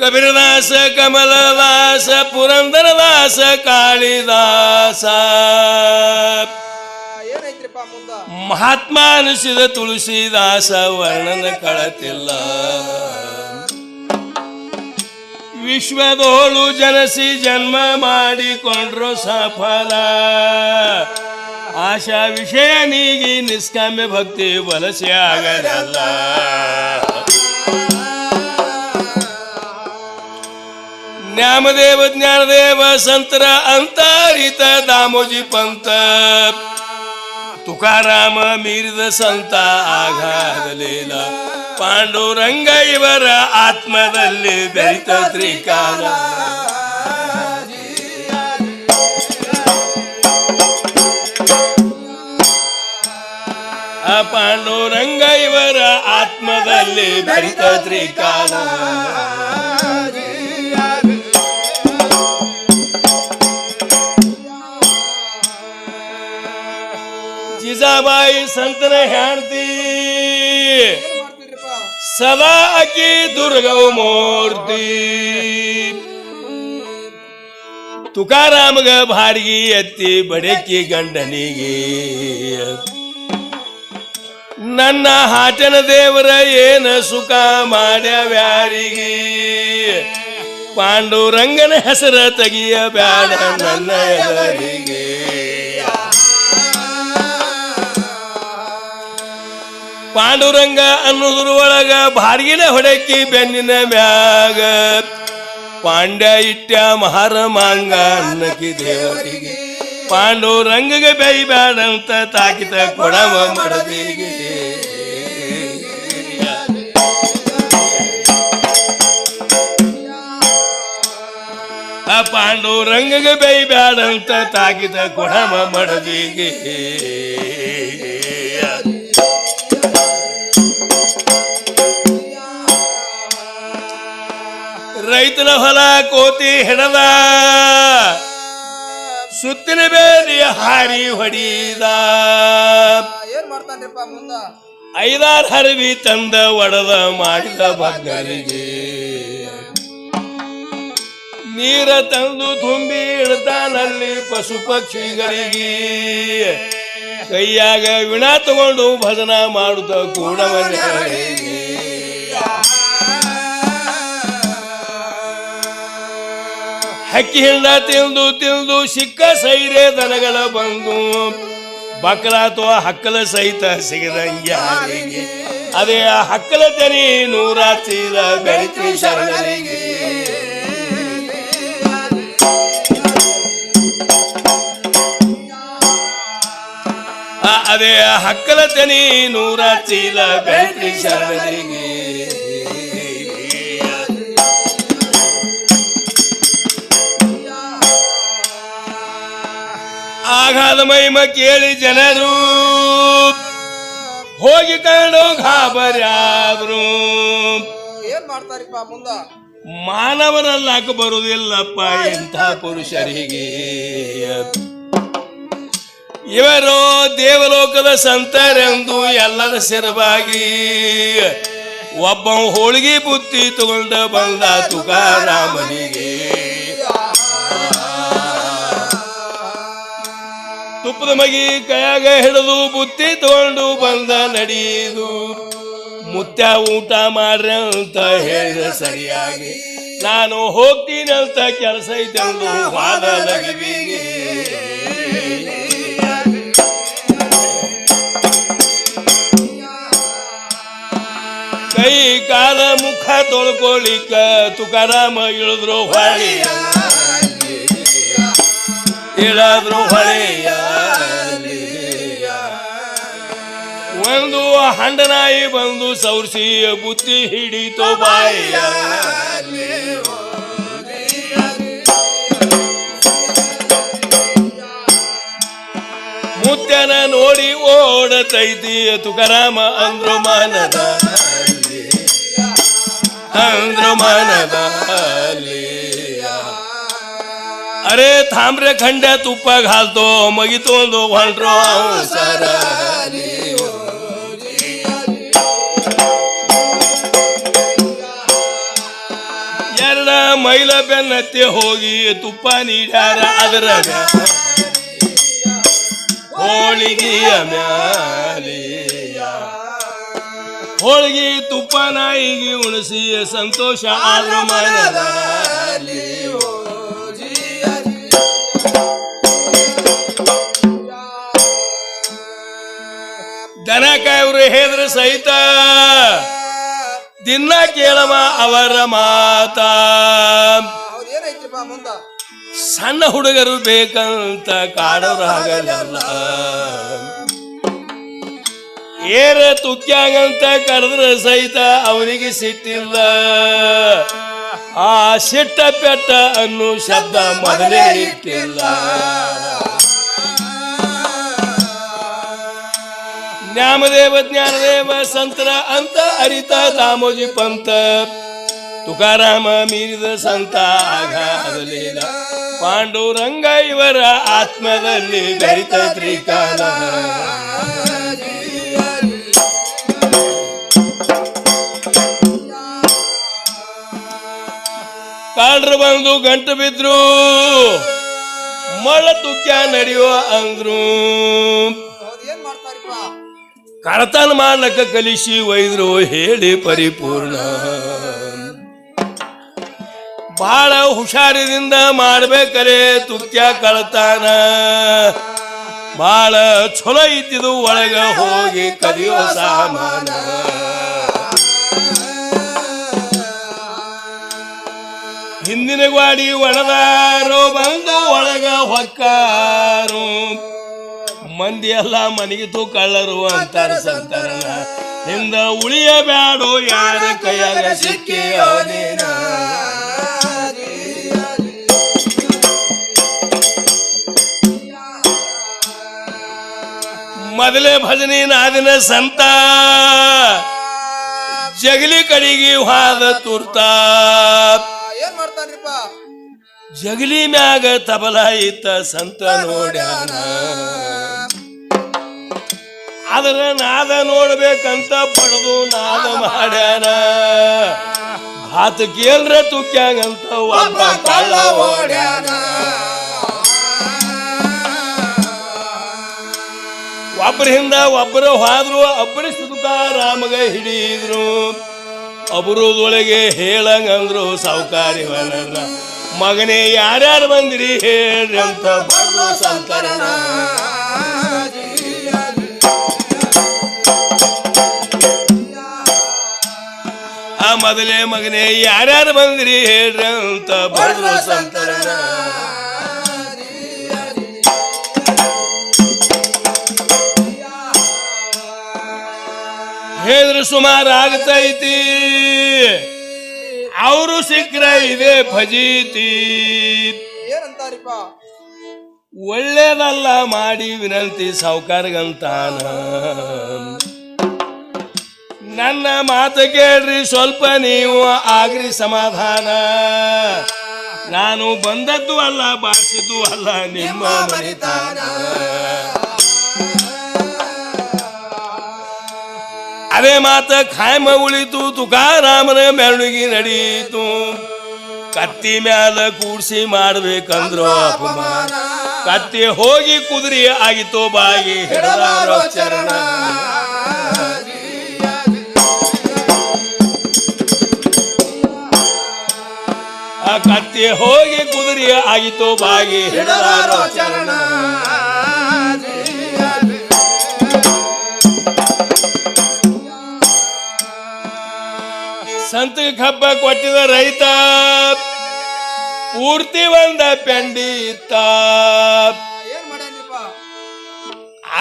ಕಬೀರದಾಸ ಕಮಲದಾಸ ಪುರಂದರದಾಸ ಕಾಳಿದಾಸ ಮಹಾತ್ಮ ಅನಿಸಿದ ತುಳಸಿದಾಸ ವರ್ಣನ ಕಳತಿಲ್ಲ ವಿಶ್ವದೋಳು ಜನಸಿ ಜನ್ಮ ಮಾಡಿಕೊಂಡ್ರು ಸಫಲ ಆಶಾ ವಿಷಯ ನೀಗಿ ನಿಷ್ಕಾಮ್ಯ ಭಕ್ತಿ ವಲಸೆ ಆಗಲ್ಲ ಜ್ಞಾನದೇವ ಜ್ಞಾನದೇವ ಸಂತರ ಅಂತರಿತ ದಾಮೋಜಿ ಪಂತ ತುಕಾರಾಮ ಮೀರಿದ ಸಂತ ಆಘಾದಲೇಲ ಪಾಂಡುರಂಗ ಇವರ ಆತ್ಮದಲ್ಲಿ ಬೆರಿತ ತ್ರಿಕಾಲ ಆ ಪಾಂಡುರಂಗ ಇವರ ಆತ್ಮದಲ್ಲಿ ಬೆರಿತ ತ್ರಿಕಾಲ ಜಿಜಾಬಾಯಿ ಸಂತನ ಹೆಂಡತಿ ಸದಾ ಅಕಿ ದುರ್ಗವ ಮೂರ್ತಿ ತುಕಾರಾಮಗ ಬಾಡಿಗೆ ಎತ್ತಿ ಬಡಕಿ ಗಂಡನಿಗೆ ನನ್ನ ಹಾಟನ ದೇವರ ಏನ ಸುಖ ಮಾಡ್ಯಾವ್ಯಾರಿಗೆ ಪಾಂಡುರಂಗನ ಹೆಸರ ತೆಗಿಯ ಬ್ಯಾಡ ನನ್ನ ಎದರಿಗೆ ಪಾಂಡುರಂಗ ಅನ್ನೋದ್ರ ಒಳಗ ಬಾರ್ಗಿನ ಹೊಡಕಿ ಬೆನ್ನಿನ ಮ್ಯಾಗ ಪಾಂಡ್ಯ ಇಟ್ಟ್ಯ ಮಹಾರ ಮಾಂಗ ಅನ್ನಕಿ ದೇವರಿಗೆ ಪಾಂಡುರಂಗಗೆ ಬೇಯ್ಬ್ಯಾಡಂತ ತಾಕಿತ ಕೊಡವ ಮಡದಿಗೆ ಆ ಪಾಂಡುರಂಗಗೆ ಬೇಯ್ಬ್ಯಾಡಂತ ತಾಕಿತ ಕೊಡವ ಮಡದಿಗೆ ರೈತನ ಹೊಲ ಕೋತಿ ಹಿಡದ ಸುತ್ತಿನ ಬೇಲಿ ಹಾರಿ ಹೊಡಿದ ಏನ್ ಮಾಡ್ತಾನ್ರಿಪ್ಪ ಮುಂದ 5-6 ಹರವಿ ತಂದ ಒಡದ ಮಾಡಿದ ಭಕ್ತರಿಗೆ ನೀರ ತಂದು ತುಂಬಿ ಇಡ್ತಾನಲ್ಲಿ ಪಶು ಪಕ್ಷಿಗಳಿಗೆ ಕೈಯಾಗ ವಿಣಾ ತಗೊಂಡು ಭಜನ ಮಾಡುತ್ತ ಕೂಡ ಹಕ್ಕಿ ಹಿಂಡ ತಿಂದು ತಿಂದು ಸಿಕ್ಕ ಸೈರೆ ದನಗಳ ಬಂದು ಬಕ್ಕಲ ಅಥವಾ ಹಕ್ಕಲ ಸಹಿತ ಸಿಗದಂಗೆ ಹಾರಿಗೆ ಅದೇ ಆ ಹಕ್ಕಲ ತನಿ 100 ಚೀಲ ಬೆಳಿತಿ ಶರಣರಿಗೆ ಅದೇ ಆ ಹಕ್ಕಲ ತನಿ 100 ಚೀಲ ಬೆಳಿತಿ ಶರಣರಿಗೆ ಆಘಾದ ಮಹಿಮ ಕೇಳಿ ಜನರು ಹೋಗಿ ಕಂಡು ಗಾಬರ್ಯಾದ್ರು ಏನ್ ಮಾಡ್ತಾರಿಪ್ಪ ಮುಂದ ಮಾನವರಲ್ಲಾಕ ಬರುವುದಿಲ್ಲಪ್ಪ ಇಂಥ ಪುರುಷರಿಗೆ ಇವರು ದೇವಲೋಕದ ಸಂತರೆಂದು ಎಲ್ಲರ ಸಿರವಾಗಿ ಒಬ್ಬ ಹೋಳಿಗೆ ಬುತ್ತಿ ತಗೊಂಡ ಬಂದ ತುಕಾರಾಮನಿಗೆ ತುಪ್ಪದ ಮಗಿ ಕೈಯಾಗ ಹಿಡಿದು ಬುತ್ತಿ ತಗೊಂಡು ಬಂದ ನಡೆಯುದು ಮುತ್ಯ ಊಟ ಮಾಡ್ರಿ ಅಂತ ಹೇಳಿದ ಸರಿಯಾಗಿ ನಾನು ಹೋಗ್ತೀನಿ ಅಂತ ಕೆಲಸ ಐತೆಂದು ವಾದ ಲಗಿವಿಗೆ ಕೈ ಕಾಲ ಮುಖ ತೊಳ್ಕೊಳಿಕ ತುಕಾರಾಮ ಇಳಿದ್ರು ಹೊಳೆಯ ಇಳಿದ್ರು ಹೊಳೆಯ ಒಂದು ಹಂಡನಾಯಿ ಬಂದು ಸೌರ್ಸಿ ಬುತ್ತಿ ಹಿಡಿತೋ ಬಾಯ ಮುತ್ಯನ ನೋಡಿ ಓಡತೈತಿ ತುಕಾರಾಮ ಅಂದ್ರು ಮಾನದ अरे थांबरे खंड्या तुप्पा घालतो मग इथून ಹೊಂಟ್ರೋ ಸರ ಮೈಲ ಬೆನ್ನತ್ತೆ ಹೋಗಿ ತುಪ್ಪ ನೀಡ್ಯಾರ ಅದರ ಹೋಳಿಗೆಯ ಮ್ಯಾಲೆಯ ಹೋಳಿಗೆ ತುಪ್ಪ ನಾಯಿಗೆ ಉಣಿಸಿ ಸಂತೋಷ ಆದ್ರೂ ಮನದಲ್ಲಿ ದನ ಕಾಯವ್ರು ಹೇಳಿದ್ರೆ ಸಹಿತ ದಿನ ಕೇಳವ ಅವರ ಮಾತ. ಏನೈತಿಪ್ಪ ಮುಂದ ಸಣ್ಣ ಹುಡುಗರು ಬೇಕಂತ ಕಾಡೋರಾಗಲ್ಲ, ಏರ ತುಕ್ಕ್ಯಾಗಂತ ಕರೆದ್ರೆ ಸಹಿತ ಅವನಿಗೆ ಸಿಟ್ಟಿಲ್ಲ. ಆ ಸಿಟ್ಟ ಪೆಟ್ಟ ಅನ್ನೋ ಶಬ್ದ ಮೊದಲೇ ಇಟ್ಟಿಲ್ಲ. ಜ್ಞಾನದೇವ ಜ್ಞಾನದೇವ ಸಂತರ ಅಂತ ಅರಿತ ದಾಮೋಜಿ ಪಂತ ತುಕಾರಾಮ ಮೀರಿದ ಸಂತ ಆಗಾದಲಿಲ್ಲ. ಪಾಂಡುರಂಗ ಇವರ ಆತ್ಮದಲ್ಲಿ ಬೆರಿತ ತ್ರಿಕಾಲ. ಕಾಡ್ರು ಬಂದು ಗಂಟು ಬಿದ್ರು ಮಳ ತುಕ್ಯ ನಡೆಯುವ ಅಂದ್ರು. ಏನ್ ಮಾಡ್ತಾರಿಪ್ಪ ಕಳತನ ಮಾಡ್ಲಕ್ಕ ಕಲಿಸಿ ಒಯ್ದ್ರು ಹೇಳಿ ಪರಿಪೂರ್ಣ. ಬಹಳ ಹುಷಾರಿದಿಂದ ಮಾಡ್ಬೇಕರೆ ತುಕ್ಯ ಕಳತಾನ. ಬಹಳ ಚಲೋ ಇದ್ದಿದ್ದು ಒಳಗ ಹೋಗಿ ಕದಿಯೋ ಸಾಮಾನ. ಹಿಂದಿನ ಗ್ವಾಡಿ ಒಣದಾರೋ ಬಂದು ಒಳಗ ಹೊಕ್ಕಾರು. ಮಂದಿ ಎಲ್ಲ ಮನೆಗಿತು ಕಳ್ಳರು ಅಂತಾರ ಸಂತಾರನ. ಹಿಂದ ಉಳಿಯ ಬ್ಯಾಡೋ ಯಾರ ಕೈಯಾಗ ಸಿಕ್ಕಿಯೋ ನೀನ. ಮೊದಲೇ ಭಜನಿ ನಾದಿನ ಸಂತ ಜಗಲಿ ಕಡಿಗೆ ಹಾದ ತುರ್ತ. ಏನ್ ಮಾಡ್ತಾನ್ರಿಪ್ಪ ಜಗಲಿ ಮ್ಯಾಗ ತಬಲ ಇತ್ತ ಸಂತ ನೋಡ್ಯಾನ. ಅದರ ನಾದ ನೋಡ್ಬೇಕಂತ ಪಡೆದು ನಾದ ಮಾಡ್ಯಾನ. ಹಾತ ಕೇಂದ್ರ ತುಕ್ಕ್ಯಾಗಂತ ಒಬ್ಬ ಕಳ್ಳ ಓಡ್ಯಾನ. ಒಬ್ಬರಿಂದ ಒಬ್ಬರು ಹೋದ್ರು ಅಬ್ಬರಿಸಿ ತುಕಾರಾಮಗ ಹಿಡಿದ್ರು. ಅಬುರದೊಳಗೆ ಹೇಳಂಗಂದ್ರು ಸಾವುಕಾರಿವನನ್ನ. ಮಗನೇ ಯಾರ್ಯಾರು ಬಂದಿರಿ ಹೇಳ್ರಿ ಅಂತ ಬಡ್ದು ಸಂತರನ. ಆ ಮೊದಲೇ ಮಗನೇ ಯಾರ್ಯಾರು ಬಂದಿರಿ ಹೇಳ್ರಿ ಅಂತ ಬಡ್ದು ಸಂತರನ. ಹೇಳಿದ್ರೆ ಸುಮಾರು ಆಗ್ತೈತಿ ಅವರು ಸಿಕ್ಕ್ರ ಇದೆ ಫಜೀತಿ. ಏನಂತಾರಿಪ್ಪ ಒಳ್ಳೇದಲ್ಲ ಮಾಡಿ ವಿನಂತಿ ಸಾವುಕಾರಗಂತಾನ. ನನ್ನ ಮಾತು ಕೇಳ್ರಿ ಸ್ವಲ್ಪ ನೀವು ಆಗ್ರಿ ಸಮಾಧಾನ. ನಾನು ಬಂದದ್ದು ಅಲ್ಲ ಬಾರಿಸಿದ್ದು ಅಲ್ಲ ನಿಮ್ಮ ಮನಿತಾನ. ಅದೇ ಮಾತ ಖಾಯಮ ಉಳಿತು ತುಕಾರಾಮನ ಮೆರವಣಿಗೆ ನಡೀತು. ಕತ್ತಿ ಮ್ಯಾಲ ಕೂಡ್ಸಿ ಮಾಡ್ಬೇಕಂದ್ರು ಅಪಮಾನ. ಕತ್ತಿ ಹೋಗಿ ಕುದುರೆ ಆಗಿತ್ತು ಬಾಗಿ ಹಿಡದಾರೋ ಚರಣ. ಆ ಕತ್ತಿ ಹೋಗಿ ಕುದುರೆ ಆಗಿತ್ತು ಬಾಗಿ ಹಿಡದಾರೋ ಚರಣ. ಸಂತಕ್ಕೆ ಹಬ್ಬ ಕೊಟ್ಟಿದ ರೈತ ಪೂರ್ತಿ ಒಂದ ಪೆಂಡಿ ಇತ್ತ. ಏನ್ ಮಾಡ್ಯಾನಿಪ್ಪ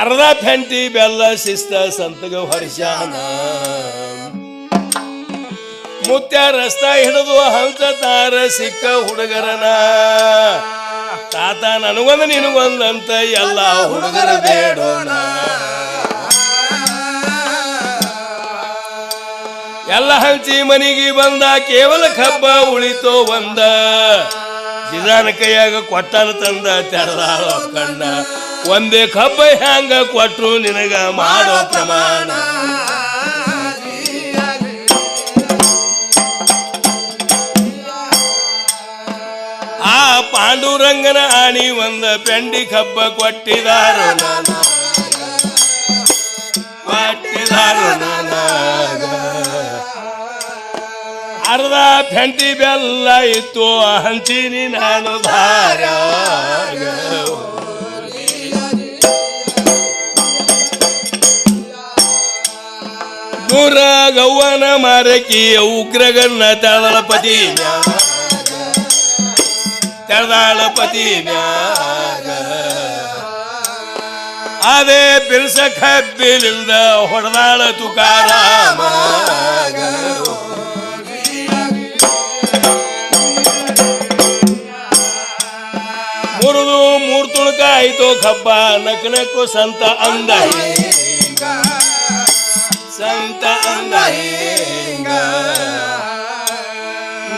ಅರ್ಧ ಫೆಂಟಿ ಬೆಲ್ಲ ಶಿಸ್ತ ಸಂತಗ ಹೊರಸಾನ. ಮುತ್ಯ ರಸ್ತಾ ಹಿಡಿದು ಹಂತ ತಾರ ಸಿಕ್ಕ ಹುಡುಗರನ. ತಾತ ನನಗೊಂದು ನಿನಗೊಂದಂತ ಎಲ್ಲ ಹುಡುಗರ ಬೇಡೋಣ. ಎಲ್ಲ ಹಂಚಿ ಮನಿಗೆ ಬಂದ ಕೇವಲ ಕಬ್ಬ ಉಳಿತೋ ಒಂದ. ಜಿದಾನ ಕೈಯಾಗ ಕೊಟ್ಟನ ತಂದ ತೆರೆದಾಳ ಕಣ್ಣ. ಒಂದೇ ಕಬ್ಬ ಹ್ಯಾಂಗ ಕೊಟ್ರು ನಿನಗ ಮಾಡೋ ಪ್ರಮಾಣ. ಪಾಂಡುರಂಗನ ಆಣಿ ಒಂದ ಪೆಂಡಿ ಕಬ್ಬ ಕೊಟ್ಟಿದಾರೋ ನನಗ ಅರ್ಧ ಫೆಂಟಿ ಬೆಲ್ಲ ಇತ್ತು ಹಂಚಿನಿ ನಾನು ಧಾರ್ಯಾಗ ನೂರ ಗೌವನ ಮಾರಕಿ ಉಗ್ರಗನ್ನ ತೆಳದಳಪತಿ ಮ್ಯಾಗ ಅದೇ ಬಿರ್ಸ ಕಬ್ಬಿಲಿಂದ ಹೊಡೆದಾಳ ತುಕಾರಾಮ ಮುರಿದು ಮೂರ್ ತುಣಕ ಆಯ್ತು ಕಬ್ಬ ನಕ್ನಕ್ಕು ಸಂತ ಅಂದ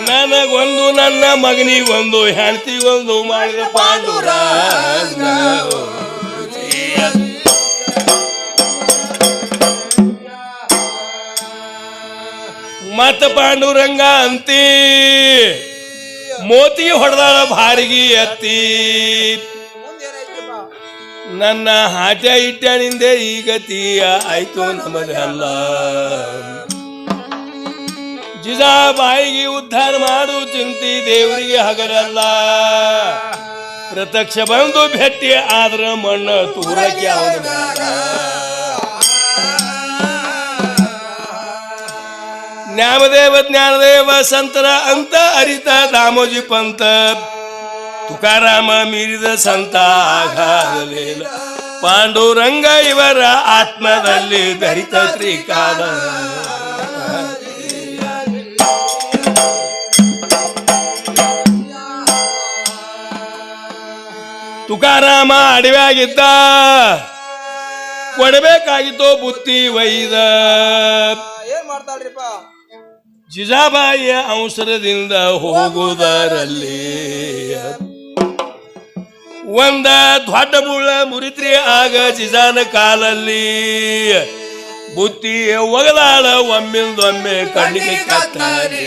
ನನಗೊಂದು ನನ್ನ ಮಗನಿಗೊಂದು ಹೆಂಡತಿಗೊಂದು ಮಾಡಿದ ಪಾಂಡುರಂಗ ಮತ್ತ ಪಾಂಡುರಂಗ ಅಂತಿ ಮೋತಿ ಹೊಡೆದಾಳ ಭಾರಿಗೆ ಎತ್ತಿ ನನ್ನ ಹಾಟ ಇಟ್ಟನಿಂದೆ ಈ ಗತಿಯ ಆಯ್ತು ನಮದಲ್ಲ ಜಿಜಾಬಾಯಿಗೆ ಉದ್ಧಾರ ಮಾಡು ಚಿಂತಿ ದೇವರಿಗೆ ಹಗರಲ್ಲ ಪ್ರತ್ಯಕ್ಷ ಬಂದು ಭೇಟಿ ಆದ್ರ ಮಣ್ಣ ತೂರಕ್ಕೆ ಜ್ಞಾನದೇವ ಜ್ಞಾನದೇವ ಸಂತರ ಅಂತ ಅರಿತ ದಾಮೋಜಿ ಪಂತ ತುಕಾರಾಮ ಮೀರಿದ ಸಂತ ಆಗಲಿಲ್ಲ ಪಾಂಡುರಂಗ ಇವರ ಆತ್ಮದಲ್ಲಿ ಧರಿತ ತ್ರಿಕಾಲ ತುಕಾರಾಮ ಅಡವ್ಯಾಗಿದ್ದ ಕೊಡಬೇಕಾಗಿತ್ತು ಬುತ್ತಿ ವೈದ ಏನ್ ಮಾಡ್ತಾಳ್ರಿಪ್ಪ ಜಿಜಾಬಾಯಿಯ ಅವಸರದಿಂದ ಹೋಗುವುದರಲ್ಲಿ ಒಂದ ದೊಡ್ಡ ಮುಳ್ಳ ಮುರಿತ್ರಿ ಆಗ ಜಿಜಾನ ಕಾಲಲ್ಲಿ ಬುತ್ತಿ ಒಗದಾಳ ಒಮ್ಮಿಂದೊಮ್ಮೆ ಕಣ್ಣಿಗೆ ಕತ್ತಾರೆ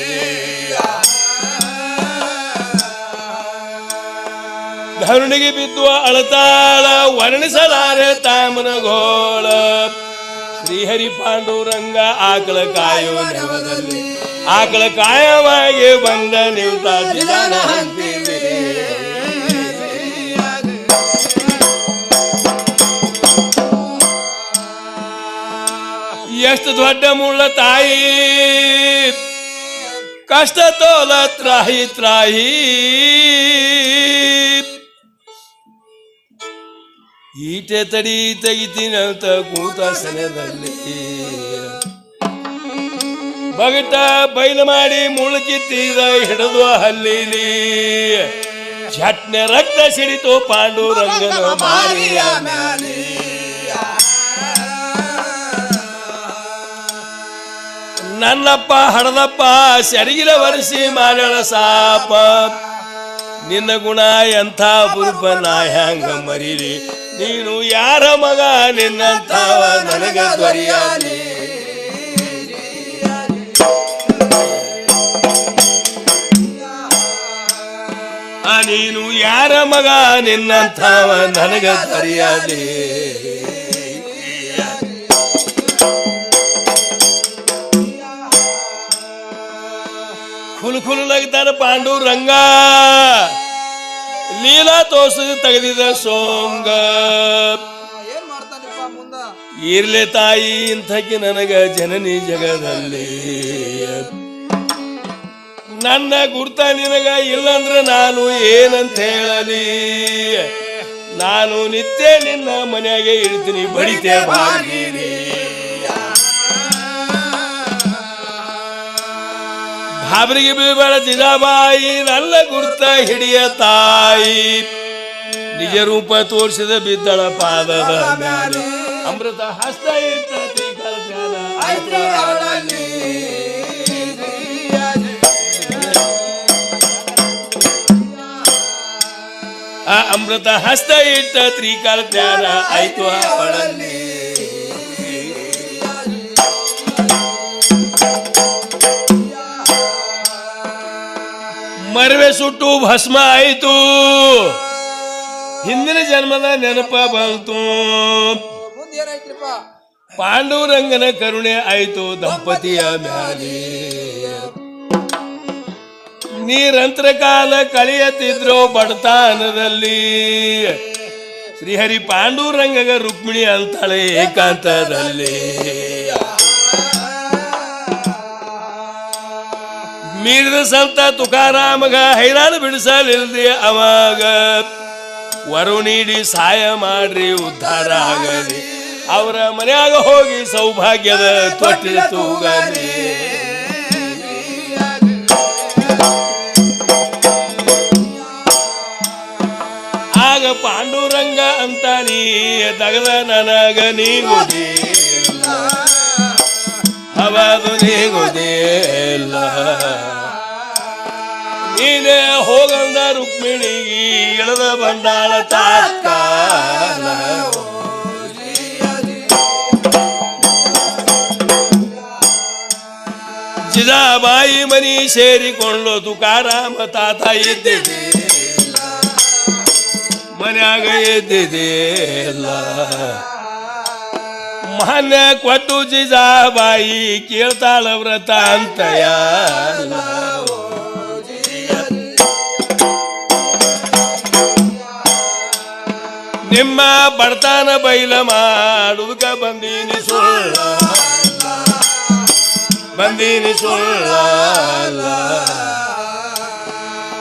ಧರುಣಿಗೆ ಬಿದ್ದು ಅಳತಾಳ ವರ್ಣಿಸಲಾರೆ ತಾಮನಗೋಳ ಶ್ರೀಹರಿ ಪಾಂಡುರಂಗ ಆಕಳ ಕಾಯೋ ನೆವದಲ್ಲಿ ಆಕಳ ಕಾಯವಾಗಿ ಬಂದ ನಿಂತ ಜಿಜಾನ ಅಂತೀವಿ ಎಷ್ಟು ದೊಡ್ಡ ಮುಳ್ಳ ತಾಯಿ ಕಷ್ಟ ತೋಲ ತ್ರಾಹಿ ತ್ರಾಹಿ ಈಟೆ ತಡಿ ತೆಗಿತೀನಂತ ಕೂತ ಸೆನೆದಲ್ಲಿ ಬಗಟ ಬೈಲು ಮಾಡಿ ಮುಳುಕಿತ್ತಿದ ಹಿಡಿದು ಹಲ್ಲಿಲಿ ಝಟ್ನೆ ರಕ್ತ ಸಿಡಿತು ಪಾಂಡುರಂಗನ ಮಾರಿಯ ಮ್ಯಾಲೆ ನನ್ನಪ್ಪ ಹಡದಪ್ಪ ಸೆರಗಿಲ ವರ್ಷಿ ಮಾರಳ ಸಾಪ ನಿನ್ನ ಗುಣ ಎಂಥ ಬುರ್ಬ ನಾ ಹ್ಯಾಂಗ ಮರೀರಿ ನೀನು ಯಾರ ಮಗ ನಿನ್ನಂಥವ ನನಗ ದೊರೆಯಲಿ ನೀನು ಯಾರ ಮಗ ನಿನ್ನಂಥವ ನನಗ ದೊರೆಯಲಿ ಖುಲ್ ಲಗ್ತಾನ ಪಾಂಡುರಂಗ ಲೀಲಾ ತೋಸ ತೆಗೆದಿದ ಸೋಂಗ ಏನ್ ಮಾಡ್ತಾನಿಪ್ಪ ಮುಂದ ಇರ್ಲೆ ತಾಯಿ ಇಂಥಕಿ ನನಗ ಜನನಿ ಜಗದಲ್ಲಿ ನನ್ನ ಗುರ್ತ ನಿನಗ ಇಲ್ಲಂದ್ರ ನಾನು ಏನಂತ ಹೇಳಲಿ ನಾನು ನಿತ್ಯ ನಿನ್ನ ಮನೆಯಾಗೆ ಇರ್ತೀನಿ ಬಡಿತೆ ಭಾಗಿನಿ ಗಾಬರಿಗೆ ಬೀಳಬೇಡ ಜಿಜಾಬಾಯಿ ನನ್ನ ಗುರ್ತ ಹಿಡಿಯ ತಾಯಿ ನಿಜ ರೂಪ ತೋರಿಸಿದ ಬಿದ್ದಳ ಪಾದದ ಮ್ಯಾಲೆ ಅಮೃತ ಹಸ್ತ ಇಟ್ಟ ಆ ಅಮೃತ ಹಸ್ತ ಇಟ್ಟ ತ್ರಿಕಾಲ ಜ್ಞಾನ ಆಯ್ತು ಅವಳಲ್ಲಿ ಮರವೆ ಸುಟ್ಟು ಭಸ್ಮ ಆಯಿತು ಹಿಂದಿನ ಜನ್ಮದ ನೆನಪ ಬಂತು ಮುಂದೆ ಏನಾಯ್ತ್ರಿಪ್ಪ ಪಾಂಡುರಂಗನ ಕರುಣೆ ಆಯಿತು ದಂಪತಿಯ ಮ್ಯಾಲೆ ನಿರಂತರ ಕಾಲ ಕಳೆಯುತ್ತಿದ್ರು ಬಡತಾನದಲ್ಲಿ ಶ್ರೀಹರಿ ಪಾಂಡುರಂಗಗ ರುಕ್ಮಿಣಿ ಅಂತಾಳೆ ಏಕಾಂತದಲ್ಲಿ ಮೀರಿದ ಸಂತ ತುಕಾರಾಮಗ ಹೈರಾಣ ಬಿಡಿಸಲಿಲ್ದೆ ಅವಾಗ ವರು ನೀಡಿ ಸಹಾಯ ಮಾಡ್ರಿ ಉದ್ಧಾರ ಆಗಲಿ ಅವರ ಮನ್ಯಾಗ ಹೋಗಿ ಸೌಭಾಗ್ಯದ ತೊಟ್ಟಿಲ ತೂಗಲಿ ಆಗ ಪಾಂಡುರಂಗ ಅಂತ ನೀ ತಗದ ನನಗ ನೀಗುದಿಲ್ಲ ಅವದು ನೀಗುದಿಲ್ಲ ನೀನೇ ಹೋಗಂದ ರುಕ್ಮಿಣಿಗಿ ಇಳದ ಬಂಡಾಳ ತಾತ್ಕಾಲ ಜಿಜಾಬಾಯಿ ಮನಿ ಸೇರಿಕೊಂಡು ತುಕಾರಾಮ ತಾತ ಇದ್ದಿದ್ದಿಲ್ಲ ಮನ್ಯಾಗ ಇದ್ದಿದ್ದಿಲ್ಲ ಮಾನ್ಯ ಕೊಟ್ಟು ಜಿಜಾಬಾಯಿ ಕೇಳ್ತಾಳ ವ್ರತ ಅಂತಯ ನಿಮ್ಮ ಬಡತನ ಬೈಲ ಮಾಡುವುದಕ್ಕ ಬಂದೀನಿ ಸುಳ್ಳ ಬಂದೀನಿ ಸುಳ್ಳ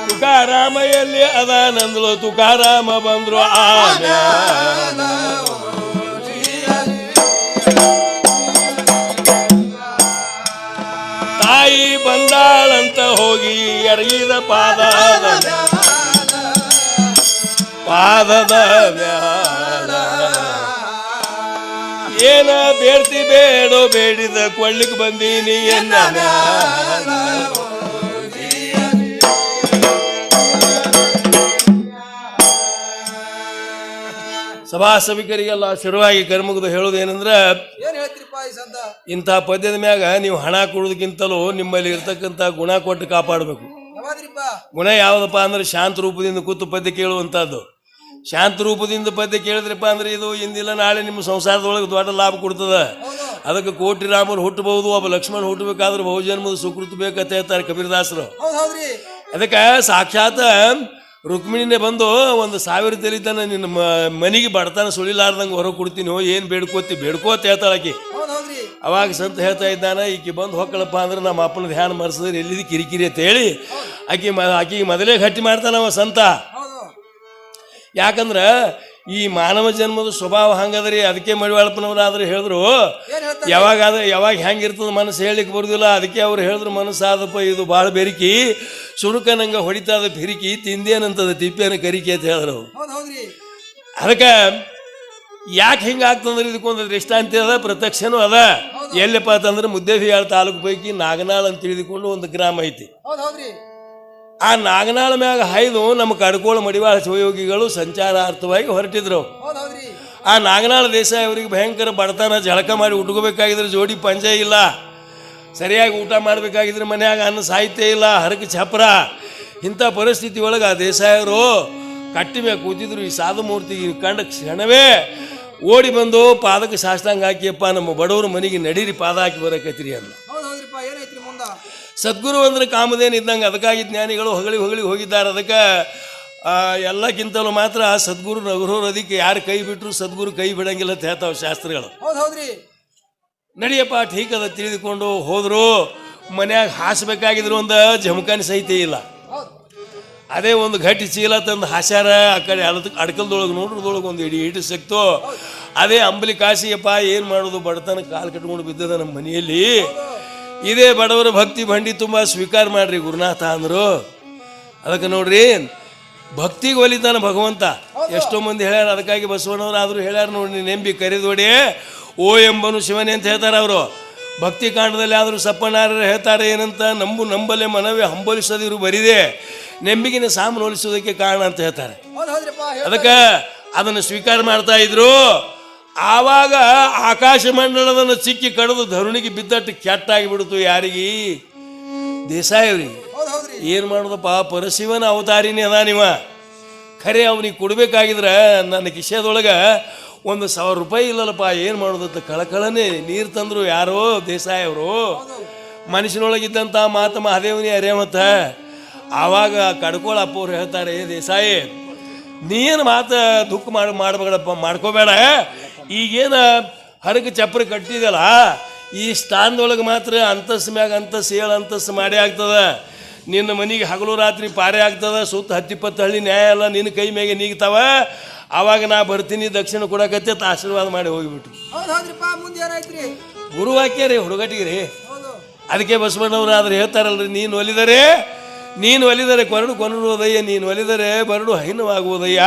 ತುಕಾರಾಮ ಎಲ್ಲಿ ಅದಾನಂದ್ಲು ತುಕಾರಾಮ ಬಂದ್ರು ಆಮ್ಯಾಲ ತಾಯಿ ಬಂದಾಳಂತ ಹೋಗಿ ಎರಗಿದ ಪಾದದ ಮ್ಯಾಲ ಏನ ಬೇಡ್ತಿ ಬೇಡೋ ಬೇಡಿದ ಕೊಳ್ಳಿಕ್ ಬಂದೀನಿ ಎನ್ನ ಮ್ಯಾಲ ಸಭಾ ಸಭಿಕರಿಗೆಲ್ಲ ಶುರುವಾಗಿ ಕರ್ಮುಗ್ದು ಹೇಳೋದೇನಂದ್ರ ಏನ್ ಹೇಳ್ತೀರಿಪ್ಪ ಈ ಸಂತ ಇಂಥ ಪದ್ಯದ ಮ್ಯಾಗ ನೀವು ಹಣ ಕೊಡೋದಕ್ಕಿಂತಲೂ ನಿಮ್ಮಲ್ಲಿ ಇರ್ತಕ್ಕಂಥ ಗುಣ ಕೊಟ್ಟು ಕಾಪಾಡಬೇಕು. ಯಾವಾದ್ರಿಪ್ಪ ಗುಣ ಯಾವುದಪ್ಪ ಅಂದ್ರೆ ಶಾಂತ ರೂಪದಿಂದ ಕೂತು ಪದ್ಯ ಕೇಳುವಂಥದ್ದು. ಶಾಂತ ರೂಪದಿಂದ ಪದ್ಯ ಕೇಳಿದ್ರಪ್ಪ ಅಂದ್ರೆ ಇದು ಇಂದಿಲ್ಲ ನಾಳೆ ನಿಮ್ಮ ಸಂಸಾರದೊಳಗೆ ದೊಡ್ಡ ಲಾಭ ಕೊಡ್ತದ. ಅದಕ್ಕೆ ಕೋಟಿ ರಾಮರು ಹುಟ್ಟಬಹುದು, ಒಬ್ಬ ಲಕ್ಷ್ಮಣ ಹುಟ್ಟಬೇಕಾದ್ರೆ ಬಹುಜನ್ಮದ ಸುಕೃತ ಬೇಕಂತ ಹೇಳ್ತಾರೆ ಕಬೀರದಾಸರು. ಅದಕ್ಕೆ ಸಾಕ್ಷಾತ್ ರುಕ್ಮಿಣಿನೇ ಬಂದು 1,000 ತೆಲಿತಾನ ನಿನ್ನ ಮನೆಗೆ ಬಡತನ ಸುಳಿಲಾರ್ದಂಗೆ ಹೊರ ಕೊಡ್ತೀನಿ, ಏನು ಬೇಡ್ಕೋತ ಹೇಳ್ತಾಳಕಿ. ಅವಾಗ ಸಂತ ಹೇಳ್ತಾ ಇದ್ದಾನ, ಈಕಿ ಬಂದು ಹೊಕ್ಕಳಪ್ಪ ಅಂದ್ರೆ ನಮ್ಮ ಅಪ್ಪನ ಧ್ಯಾನ ಮರೆಸಿದ್ರೆ ಎಲ್ಲಿದ್ದು ಕಿರಿಕಿರಿ ಅಂತ ಹೇಳಿ ಆಕಿಗೆ ಮೊದಲೇ ಗಟ್ಟಿ ಮಾಡ್ತಾನವ ಸಂತ. ಯಾಕಂದ್ರೆ ಈ ಮಾನವ ಜನ್ಮದ ಸ್ವಭಾವ ಹಂಗದ್ರಿ. ಅದಕ್ಕೆ ಮಡಿವಾಳಪ್ಪನವ್ರು ಆದ್ರೆ ಹೇಳಿದ್ರು ಯಾವಾಗ ಹೆಂಗಿರ್ತದ ಮನಸ್ಸು ಹೇಳಿಕ್ಕೆ ಬರುದಿಲ್ಲ. ಅದಕ್ಕೆ ಅವ್ರು ಹೇಳಿದ್ರು ಮನಸ್ಸಾದಪ್ಪ ಇದು ಭಾಳ ಬೆರಿಕಿ, ಸುರುಕ ನಂಗೆ ಹೊಡಿತಾದ ಪಿರಿಕಿ, ತಿಂದೇನಂತದ ತಿಪ್ಪೇನ ಕರಿಕೆ ಅಂತ ಹೇಳಿದ್ರು. ಅದಕ್ಕೆ ಯಾಕೆ ಹಿಂಗಾಗ್ತಂದ್ರೆ ಇದಕ್ಕೊಂದು ದೃಷ್ಟಾಂತ ಅದ, ಪ್ರತ್ಯಕ್ಷನೂ ಅದ. ಎಲ್ಲಪ್ಪ ಅಂತಂದ್ರೆ ಮುದ್ದೇಬಿಹಾಳ ತಾಲೂಕು ಪೈಕಿ ನಾಗನಾಳ್ ಅಂತ ತಿಳಿದುಕೊಂಡು ಒಂದು ಗ್ರಾಮ ಐತಿ. ಆ ನಾಗನಾಳ ಮ್ಯಾಗ ಹಾಯ್ದು ನಮ್ಮ ಕಡ್ಕೋಳ ಮಡಿವಾಳ ಶಿವಯೋಗಿಗಳು ಸಂಚಾರಾರ್ಥವಾಗಿ ಹೊರಟಿದ್ರು. ಆ ನಾಗನಾಳ ದೇಸಾಯಿ ಅವರಿಗೆ ಭಯಂಕರ ಬಡತನ, ಜಳಕ ಮಾಡಿ ಉಟ್ಕೋಬೇಕಾಗಿದ್ರೆ ಜೋಡಿ ಪಂಜ ಇಲ್ಲ, ಸರಿಯಾಗಿ ಊಟ ಮಾಡಬೇಕಾಗಿದ್ರೆ ಮನ್ಯಾಗ ಅನ್ನ ಸಾಹಿತ್ಯ ಇಲ್ಲ, ಹರಕ ಛಪ್ರ. ಇಂಥ ಪರಿಸ್ಥಿತಿ ಒಳಗೆ ಆ ದೇಸಾಯವರು ಕಟ್ಟಿ ಮ್ಯಾಗ ಕೂತಿದ್ರು. ಈ ಸಾಧು ಮೂರ್ತಿಗೆ ಕಂಡ ಕ್ಷಣವೇ ಓಡಿ ಬಂದು ಪಾದಕ್ಕೆ ಸಾಷ್ಟಾಂಗ ಹಾಕಿಯಪ್ಪ, ನಮ್ಮ ಬಡವರು ಮನೆಗೆ ನಡೀರಿ, ಪಾದ ಹಾಕಿ ಬರಕತ್ತೀರಿ ಅಂದ. ಸದ್ಗುರು ಅಂದ್ರೆ ಕಾಮಧೇನು ಇದ್ದಂಗೆ. ಅದಕ್ಕಾಗಿ ಜ್ಞಾನಿಗಳು ಹೊಗಳಿ ಹೋಗಿದ್ದಾರೆ. ಅದಕ್ಕೆ ಎಲ್ಲಕ್ಕಿಂತಲೂ ಮಾತ್ರ ಸದ್ಗುರು ನಗರೋರು. ಅದಕ್ಕೆ ಯಾರು ಕೈ ಬಿಟ್ಟರು ಸದ್ಗುರು ಕೈ ಬಿಡಂಗಿಲ್ಲ ಅಂತ ಹೇಳ್ತಾವೆ ಶಾಸ್ತ್ರಗಳು. ನಡಿಯಪ್ಪ ಠೀಕ್ ಅದ ತಿಳಿದುಕೊಂಡು ಹೋದ್ರು. ಮನ್ಯಾಗ ಹಾಸಬೇಕಾಗಿದ್ರು ಒಂದು ಜಮಖಾನಿ ಸಹಿತ ಇಲ್ಲ. ಅದೇ ಒಂದು ಗಟ್ಟಿ ಚೀಲ ತಂದು ಹಾಸ್ಯಾರ. ಆ ಕಡೆ ಅಡ್ಕಲ್ದೊಳಗೆ ನೋಡ್ರದೊಳಗೆ ಒಂದು ಇಟ್ಟು ಸಿಕ್ತು. ಅದೇ ಅಂಬಲಿ ಕಾಸಿಯಪ್ಪ ಏನು ಮಾಡೋದು, ಬಡತನ ಕಾಲು ಕಟ್ಕೊಂಡು ಬಿದ್ದದ ನಮ್ಮ ಮನೆಯಲ್ಲಿ. ಇದೇ ಬಡವರ ಭಕ್ತಿ ಬಂಡಿ ತುಂಬ ಸ್ವೀಕಾರ ಮಾಡ್ರಿ ಗುರುನಾಥ ಅಂದರು. ಅದಕ್ಕೆ ನೋಡ್ರಿ, ಭಕ್ತಿಗೆ ಒಲಿತಾನ ಭಗವಂತ. ಎಷ್ಟೋ ಮಂದಿ ಹೇಳ್ಯಾರ, ಅದಕ್ಕಾಗಿ ಬಸವಣ್ಣವ್ರು ಆದರೂ ಹೇಳ್ಯಾರ ನೋಡಿ, ನೆಂಬಿ ಕರೆದೋಡೆ ಓ ಎಂಬನು ಶಿವನೇ ಅಂತ ಹೇಳ್ತಾರೆ ಅವರು. ಭಕ್ತಿ ಕಾಂಡದಲ್ಲಿ ಆದರೂ ಸಪ್ಪನಾರರು ಹೇಳ್ತಾರೆ ಏನಂತ, ನಂಬಲೆ ಮನವೇ ಹಂಬಲಿಸೋದಿರು ಬರಿದೆ, ನೆಂಬಿಗಿನ ಸಾಮನು ಹೋಲಿಸೋದಕ್ಕೆ ಕಾರಣ ಅಂತ ಹೇಳ್ತಾರೆ. ಅದಕ್ಕೆ ಅದನ್ನು ಸ್ವೀಕಾರ ಮಾಡ್ತಾ ಇದ್ರು. ಆವಾಗ ಆಕಾಶ ಮಂಡಲದನ್ನು ಚಿಕ್ಕಿ ಕಡಿದು ಧರುಣಿಗೆ ಬಿದ್ದಟ್ಟು ಕೆಟ್ಟಾಗಿ ಬಿಡ್ತು. ಯಾರಿಗೆ? ದೇಸಾಯಿಯವರಿಗೆ. ಏನು ಮಾಡೋದಪ್ಪ, ಪರಶಿವನ ಅವತಾರಿನೇ ಅದ ನೀವ. ಖರೆ ಅವನಿಗೆ ಕೊಡ್ಬೇಕಾಗಿದ್ರೆ ನನ್ನ ಕಿಶೆದೊಳಗೆ 1,000 ರೂಪಾಯಿ ಇಲ್ಲಲ್ಲಪ್ಪ, ಏನು ಮಾಡೋದತ್ತ ಕಳಕಳನೆ. ನೀರು ತಂದರು ಯಾರೋ ದೇಸಾಯಿ ಅವರು. ಮನುಷ್ಯನೊಳಗಿದ್ದಂಥ ಮಾತು ಮಹಾದೇವನಿ ಅರೇ ಮತ್ತು ಆವಾಗ ಕಡ್ಕೊಳಪ್ಪ ಅವ್ರು ಹೇಳ್ತಾರೆ, ದೇಸಾಯಿ ನೀನು ಮಾತು ದುಃಖ ಮಾಡ್ಬೇಡಪ್ಪ, ಮಾಡ್ಕೋಬೇಡ. ಈಗೇನು ಹರಕ ಚಪ್ರ ಕಟ್ಟಿದಲ್ಲ, ಈ ಸ್ಥಾನದೊಳಗೆ ಮಾತ್ರ ಅಂತಸ್ತು ಮ್ಯಾಗ ಅಂತಸ್ತು 7 ಅಂತಸ್ತು ಮಾಡೇ ಆಗ್ತದೆ. ನಿನ್ನ ಮನೆಗೆ ಹಗಲು ರಾತ್ರಿ ಪಾರೆ ಆಗ್ತದೆ. ಸುತ್ತ 10-20 ಹಳ್ಳಿ ನ್ಯಾಯ ಎಲ್ಲ ನಿನ್ನ ಕೈ ಮ್ಯಾಗೆ ನೀಗ್ತಾವ. ಆವಾಗ ನಾ ಬರ್ತೀನಿ, ದಕ್ಷಿಣ ಕೊಡಕತ್ತೆ ಆಶೀರ್ವಾದ ಮಾಡಿ ಹೋಗಿಬಿಟ್ರು. ಮುಂದೆ ಏನಾಯ್ತ್ರಿ? ಗುರುವಾಕ್ಯ ರೀ, ಹುಡುಗಟ್ಟಿಗೆ ರೀ. ಹೌದು. ಅದಕ್ಕೆ ಬಸವಣ್ಣವ್ರು ಆದ್ರೆ ಹೇಳ್ತಾರಲ್ರಿ, ನೀನು ಒಲಿದರೆ ಕೊರಡುವುದಯ್ಯ, ನೀನು ಒಲಿದರೆ ಬರಡು ಹೈನವಾಗುವುದಯ್ಯ,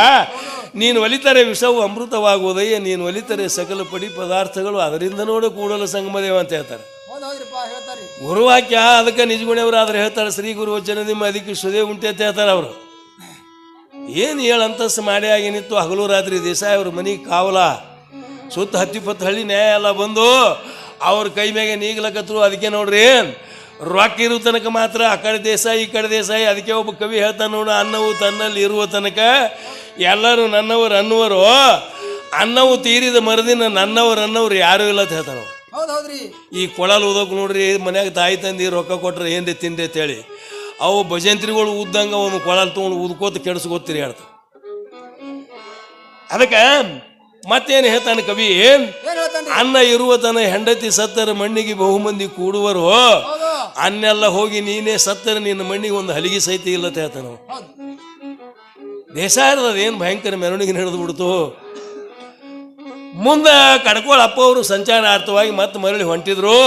ನೀನು ಒಲಿತರೆ ವಿಷವು ಅಮೃತವಾಗುವುದಯ್ಯ, ನೀನು ಒಲಿತರೆ ಸಕಲ ಪಡಿ ಪದಾರ್ಥಗಳು ಅದರಿಂದ ನೋಡು ಕೂಡಲ ಸಂಗಮದೇವ ಅಂತ ಹೇಳ್ತಾರೆ ಗುರುವಾಕ್ಯ. ಅದಕ್ಕೆ ನಿಜಗುಣವ್ರು ಆದ್ರೆ ಹೇಳ್ತಾರೆ, ಶ್ರೀ ಗುರು ವಚನ ನಿಮ್ಮ ಅದಕ್ಕೆ ಸುದೇ ಉಂಟೆ ಅಂತ ಹೇಳ್ತಾರೆ ಅವರು. ಏನು 7 ಅಂತಸ್ತು ಮಾಡಿ ಆಗೇನಿತ್ತು, ಹಗಲು ರಾತ್ರಿ ದೇಸಾಯಿ ಅವ್ರ ಮನೆಗೆ ಕಾವಲ, ಸುತ್ತ 10-20 ಹಳ್ಳಿ ನ್ಯಾಯ ಎಲ್ಲ ಬಂದು ಅವ್ರ ಕೈ ಮ್ಯಾಗೆ ನೀಗ್ಲಕತ್ರು. ಅದಕ್ಕೆ ನೋಡ್ರಿ, ರೊಕ್ಕ ಇರೋ ತನಕ ಮಾತ್ರ ಆ ಕಡೆ ದೇಸಾಯಿ ಈ ಕಡೆ ದೇಸಾಯಿ. ಅದಕ್ಕೆ ಒಬ್ಬ ಕವಿ ಹೇಳ್ತಾನೆ ನೋಡು, ಅನ್ನವು ತನ್ನಲ್ಲಿ ಇರುವ ತನಕ ಎಲ್ಲರೂ ನನ್ನವರು ಅನ್ನುವರು, ಅನ್ನವು ತೀರಿದ ಮರದಿನ ನನ್ನವರು ಯಾರೂ ಇಲ್ಲ ಅಂತ ಹೇಳ್ತಾನೆ. ಈ ಕೊಳಲು ಓದೋಕೆ ನೋಡ್ರಿ, ಮನ್ಯಾಗ ತಾಯಿ ತಂದಿ ರೊಕ್ಕ ಕೊಟ್ರೆ ಏನ್ರಿ ತಿಂದೆ ಅಂತೇಳಿ ಅವು ಭಜಂತ್ರಿಗಳು ಉದ್ದಂಗೆ ಒಂದು ಕೊಳಲು ತೊಗೊಂಡು ಉದ್ಕೋತ ಕೆಡಿಸ್ಕೋತೀರಿ ಹೇಳ್ತಾರೆ. ಅದಕ್ಕೆ ಮತ್ತೇನು ಹೇಳ್ತಾನೆ ಕವಿ, ಅನ್ನ ಇರುವ ತನ ಹೆಂಡತಿ ಸತ್ತರ ಮಣ್ಣಿಗೆ ಬಹುಮಂದಿ ಕೂಡುವರು, ಅನ್ನೆಲ್ಲ ಹೋಗಿ ನೀನೇ ಸತ್ತರ ನಿನ್ನ ಮಣ್ಣಿಗೆ ಒಂದು ಹಲಿಗೆ ಸಹಿತ ಇಲ್ಲ ಅಂತ ಹೇಳ್ತಾನೆ. ದೇಸಾಯದ ಏನು ಭಯಂಕರ ಮೆರವಣಿಗೆ ನಡೆದು ಬಿಡ್ತು. ಮುಂದೆ ಕಡ್ಕೊಳಪ್ಪ ಅವರು ಸಂಚಾರಾರ್ಥವಾಗಿ ಮತ್ತೆ ಮರಳಿ ಹೊಂಟಿದ್ರು.